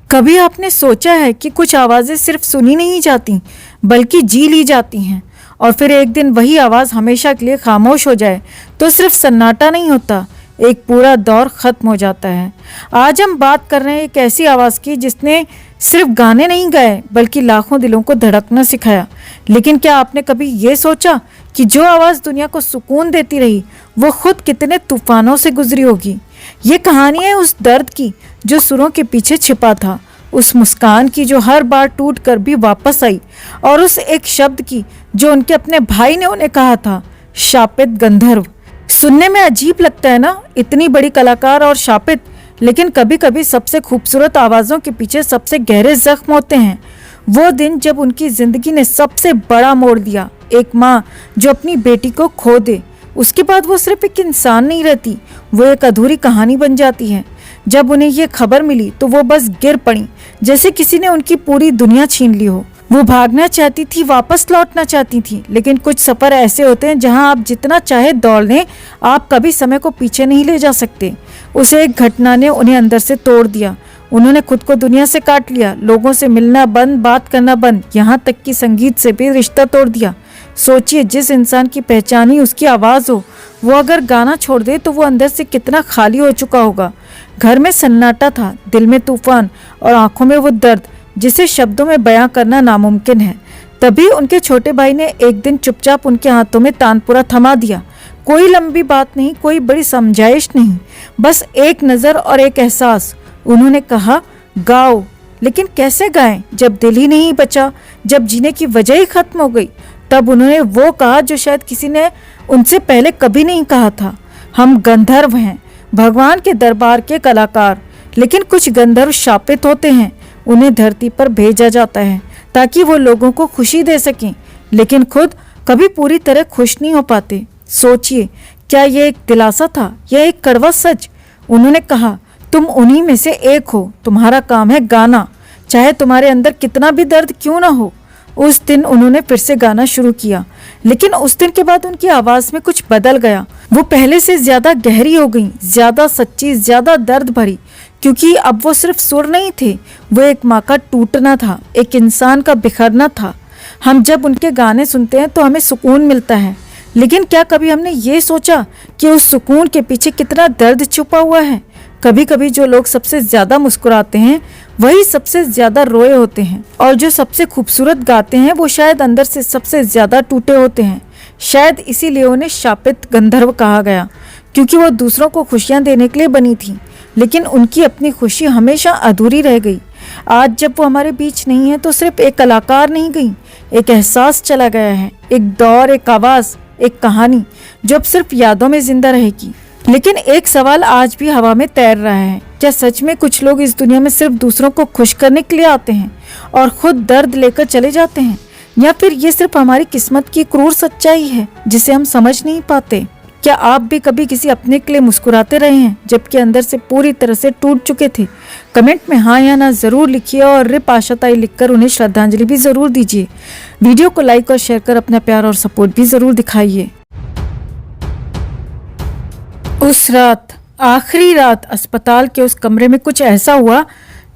कभी आपने सोचा है कि कुछ आवाज़ें सिर्फ सुनी नहीं जाती बल्कि जी ली जाती हैं, और फिर एक दिन वही आवाज़ हमेशा के लिए खामोश हो जाए तो सिर्फ सन्नाटा नहीं होता, एक पूरा दौर ख़त्म हो जाता है। आज हम बात कर रहे हैं एक ऐसी आवाज़ की जिसने सिर्फ गाने नहीं गाए बल्कि लाखों दिलों को धड़कना सिखाया। लेकिन क्या आपने कभी ये सोचा कि जो आवाज़ दुनिया को सुकून देती रही वो खुद कितने तूफानों से गुजरी होगी। ये कहानी है उस दर्द की जो सुरों के पीछे छिपा था, उस मुस्कान की जो हर बार टूट कर भी वापस आई, और उस एक शब्द की जो उनके अपने भाई ने उन्हें कहा था, शापित गंधर्व। सुनने में अजीब लगता है ना, इतनी बड़ी कलाकार और शापित, लेकिन कभी कभी सबसे खूबसूरत आवाज़ों के पीछे सबसे गहरे जख्म होते हैं। वो दिन जब उनकी ज़िंदगी ने सबसे बड़ा मोड़ दिया। एक माँ जो अपनी बेटी को खो दे, उसके बाद वो सिर्फ एक इंसान नहीं रहती, वो एक अधूरी कहानी बन जाती है। जब उन्हें ये खबर मिली तो वो बस गिर पड़ी, जैसे किसी ने उनकी पूरी दुनिया छीन ली हो। वो भागना चाहती थी, वापस लौटना चाहती थी, लेकिन कुछ सफ़र ऐसे होते हैं जहां आप जितना चाहे दौड़ लें, आप कभी समय को पीछे नहीं ले जा सकते। उस एक घटना ने उन्हें अंदर से तोड़ दिया। उन्होंने खुद को दुनिया से काट लिया, लोगों से मिलना बंद, बात करना बंद, यहाँ तक कि संगीत से भी रिश्ता तोड़ दिया। सोचिए, जिस इंसान की पहचान ही उसकी आवाज़ हो, वो अगर गाना छोड़ दे तो वो अंदर से कितना खाली हो चुका होगा। घर में सन्नाटा था, दिल में तूफान और आंखों में वो दर्द जिसे शब्दों में बयां करना नामुमकिन है। तभी उनके छोटे भाई ने एक दिन चुपचाप उनके हाथों में तानपुरा थमा दिया। कोई लंबी बात नहीं, कोई बड़ी समझाइश नहीं, बस एक नज़र और एक एहसास। उन्होंने कहा, गाओ। लेकिन कैसे गाएं जब दिल ही नहीं बचा, जब जीने की वजह ही खत्म हो गई। तब उन्होंने वो कहा जो शायद किसी ने उनसे पहले कभी नहीं कहा था, हम गंधर्व हैं, भगवान के दरबार के कलाकार। लेकिन कुछ गंधर्व शापित होते हैं, उन्हें धरती पर भेजा जाता है ताकि वो लोगों को खुशी दे सकें, लेकिन खुद कभी पूरी तरह खुश नहीं हो पाते। सोचिए, क्या ये एक दिलासा था या एक कड़वा सच? उन्होंने कहा, तुम उन्हीं में से एक हो, तुम्हारा काम है गाना, चाहे तुम्हारे अंदर कितना भी दर्द क्यों ना हो। उस दिन उन्होंने फिर से गाना शुरू किया, लेकिन उस दिन के बाद उनकी आवाज़ में कुछ बदल गया। वो पहले से ज़्यादा गहरी हो गई, ज़्यादा सच्ची, ज़्यादा दर्द भरी, क्योंकि अब वो सिर्फ सुर नहीं थे, वो एक माँ का टूटना था, एक इंसान का बिखरना था। हम जब उनके गाने सुनते हैं तो हमें सुकून मिलता है, लेकिन क्या कभी हमने ये सोचा कि उस सुकून के पीछे कितना दर्द छुपा हुआ है? कभी कभी जो लोग सबसे ज़्यादा मुस्कुराते हैं वही सबसे ज़्यादा रोए होते हैं, और जो सबसे खूबसूरत गाते हैं वो शायद अंदर से सबसे ज़्यादा टूटे होते हैं। शायद इसीलिए उन्हें शापित गंधर्व कहा गया, क्योंकि वो दूसरों को खुशियाँ देने के लिए बनी थी, लेकिन उनकी अपनी खुशी हमेशा अधूरी रह गई। आज जब वो हमारे बीच नहीं है तो सिर्फ एक कलाकार नहीं गई, एक एहसास चला गया है, एक दौर, एक आवाज़, एक कहानी जो अब सिर्फ यादों में जिंदा रहेगी। लेकिन एक सवाल आज भी हवा में तैर रहा है, क्या सच में कुछ लोग इस दुनिया में सिर्फ दूसरों को खुश करने के लिए आते हैं और खुद दर्द लेकर चले जाते हैं, या फिर ये सिर्फ हमारी किस्मत की क्रूर सच्चाई है जिसे हम समझ नहीं पाते? क्या आप भी कभी किसी अपने के लिए मुस्कुराते रहे हैं जबकि अंदर से पूरी तरह से टूट चुके थे? कमेंट में हाँ या ना ज़रूर लिखिए, और रिप आशाताई लिखकर उन्हें श्रद्धांजलि भी ज़रूर दीजिए। वीडियो को लाइक और शेयर कर अपना प्यार और सपोर्ट भी ज़रूर दिखाइए। उस रात, आखिरी रात, अस्पताल के उस कमरे में कुछ ऐसा हुआ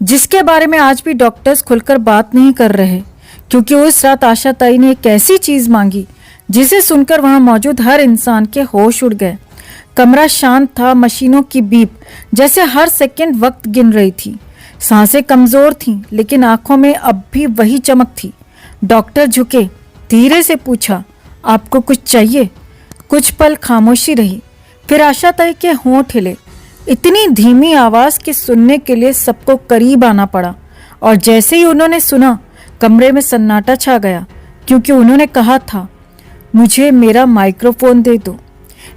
जिसके बारे में आज भी डॉक्टर्स खुलकर बात नहीं कर रहे, क्योंकि उस रात आशाताई ने एक ऐसी चीज़ मांगी जिसे सुनकर वहां मौजूद हर इंसान के होश उड़ गए। कमरा शांत था, मशीनों की बीप जैसे हर सेकंड वक्त गिन रही थी। सांसें कमज़ोर थीं, लेकिन आंखों में अब भी वही चमक थी। डॉक्टर झुके, धीरे से पूछा, आपको कुछ चाहिए? कुछ पल खामोशी रही, फिर आशाताई के होंठ हिले, इतनी धीमी आवाज़ कि सुनने के लिए सबको करीब आना पड़ा। और जैसे ही उन्होंने सुना, कमरे में सन्नाटा छा गया, क्योंकि उन्होंने कहा था, मुझे मेरा माइक्रोफोन दे दो।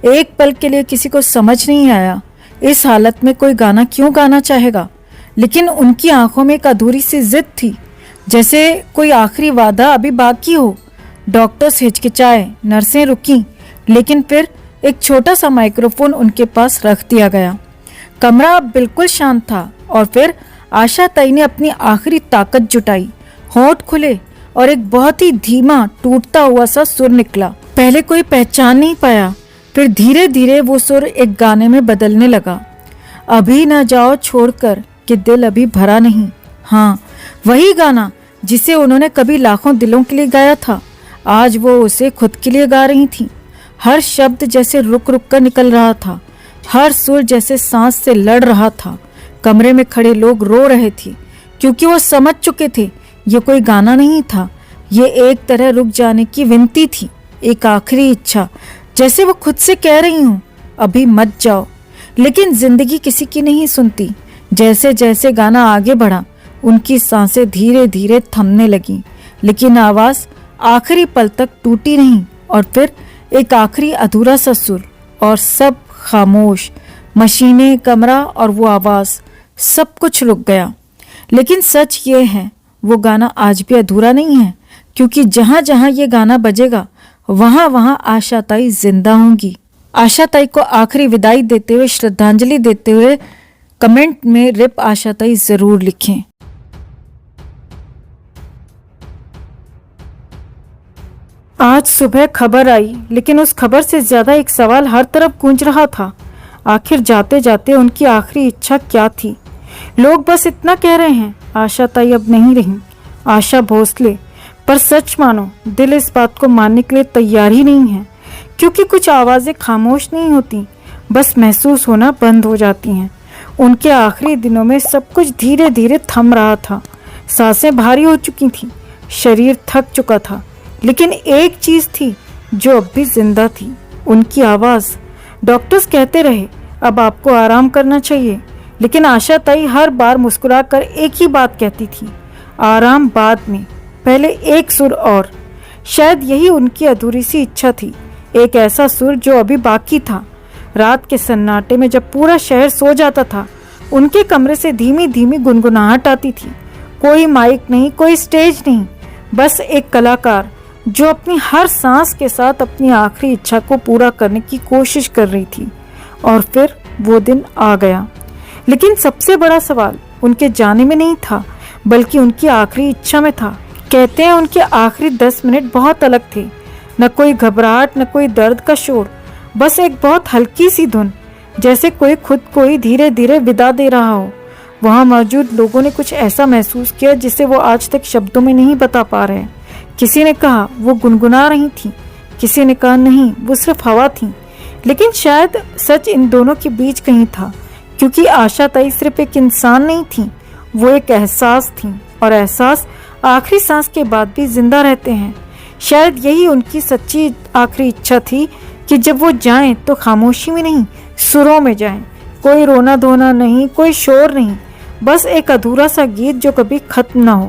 एक पल के लिए किसी को समझ नहीं आया इस हालत में कोई गाना क्यों गाना चाहेगा, लेकिन उनकी आंखों में एक अधूरी सी जिद थी, जैसे कोई आखिरी वादा अभी बाकी हो। डॉक्टर्स हिचकिचाए, नर्सें रुकीं, लेकिन फिर एक छोटा सा माइक्रोफोन उनके पास रख दिया गया। कमरा अब बिल्कुल शांत था, और फिर आशाताई ने अपनी आखिरी ताकत जुटाई। होंठ खुले और एक बहुत ही धीमा, टूटता हुआ सा सुर निकला। पहले कोई पहचान नहीं पाया, फिर धीरे धीरे वो सुर एक गाने में बदलने लगा। अभी न जाओ छोड़कर कि दिल अभी भरा नहीं, हाँ, वही गाना जिसे उन्होंने कभी लाखों दिलों के लिए गाया था, आज वो उसे खुद के लिए गा रही थी। हर शब्द जैसे रुक रुक कर निकल रहा था, हर सुर जैसे सांस से लड़ रहा था। कमरे में खड़े लोग रो रहे थे क्योंकि वो समझ चुके थे ये कोई गाना नहीं था, ये एक तरह रुक जाने की विनती थी, एक आखिरी इच्छा, जैसे वो खुद से कह रही हूँ अभी मत जाओ। लेकिन जिंदगी किसी की नहीं सुनती। जैसे जैसे गाना आगे बढ़ा उनकी सांसें धीरे धीरे थमने लगीं, लेकिन आवाज़ आखिरी पल तक टूटी नहीं। और फिर एक आखिरी अधूरा सा सुर और सब खामोश, मशीनें, कमरा और वो आवाज़, सब कुछ रुक गया। लेकिन सच ये है वो गाना आज भी अधूरा नहीं है, क्योंकि जहाँ जहाँ ये गाना बजेगा वहाँ वहाँ आशा ताई जिंदा होंगी। आशा ताई को आखिरी विदाई देते हुए, श्रद्धांजलि देते हुए कमेंट में रिप आशा ताई जरूर लिखें। आज सुबह खबर आई, लेकिन उस खबर से ज्यादा एक सवाल हर तरफ गूंज रहा था। आखिर जाते जाते उनकी आखिरी इच्छा क्या थी? लोग बस इतना कह रहे हैं, आशा ताई अब नहीं रही, आशा भोसले। पर सच मानो दिल इस बात को मानने के लिए तैयार ही नहीं है, क्योंकि कुछ आवाजें खामोश नहीं होती, बस महसूस होना बंद हो जाती हैं। उनके आखिरी दिनों में सब कुछ धीरे धीरे थम रहा था, सांसें भारी हो चुकी थी, शरीर थक चुका था, लेकिन एक चीज थी जो अब भी जिंदा थी, उनकी आवाज। डॉक्टर्स कहते रहे अब आपको आराम करना चाहिए, लेकिन आशा ताई हर बार मुस्कुराकर एक ही बात कहती थी, आराम बाद में, पहले एक सुर और। शायद यही उनकी अधूरी सी इच्छा थी, एक ऐसा सुर जो अभी बाकी था। रात के सन्नाटे में जब पूरा शहर सो जाता था, उनके कमरे से धीमी धीमी गुनगुनाहट आती थी। कोई माइक नहीं, कोई स्टेज नहीं, बस एक कलाकार जो अपनी हर सांस के साथ अपनी आखिरी इच्छा को पूरा करने की कोशिश कर रही थी। और फिर वो दिन आ गया। लेकिन सबसे बड़ा सवाल उनके जाने में नहीं था, बल्कि उनकी आखिरी इच्छा में था। कहते हैं उनके आखिरी 10 मिनट बहुत अलग थे, न कोई घबराहट, न कोई दर्द का शोर, बस एक बहुत हल्की सी धुन, जैसे कोई खुद को ही धीरे धीरे विदा दे रहा हो। वहाँ मौजूद लोगों ने कुछ ऐसा महसूस किया जिसे वो आज तक शब्दों में नहीं बता पा रहे। किसी ने कहा वो गुनगुना रही थी, किसी ने कहा नहीं वो सिर्फ हवा थी। लेकिन शायद सच इन दोनों के बीच कहीं था, क्योंकि आशा ताई सिर्फ एक इंसान नहीं थी, वो एक एहसास थी, और एहसास आखिरी सांस के बाद भी जिंदा रहते हैं। शायद यही उनकी सच्ची आखिरी इच्छा थी कि जब वो जाएं तो खामोशी में नहीं, सुरों में जाएं। कोई रोना धोना नहीं, कोई शोर नहीं, बस एक अधूरा सा गीत जो कभी खत्म ना हो।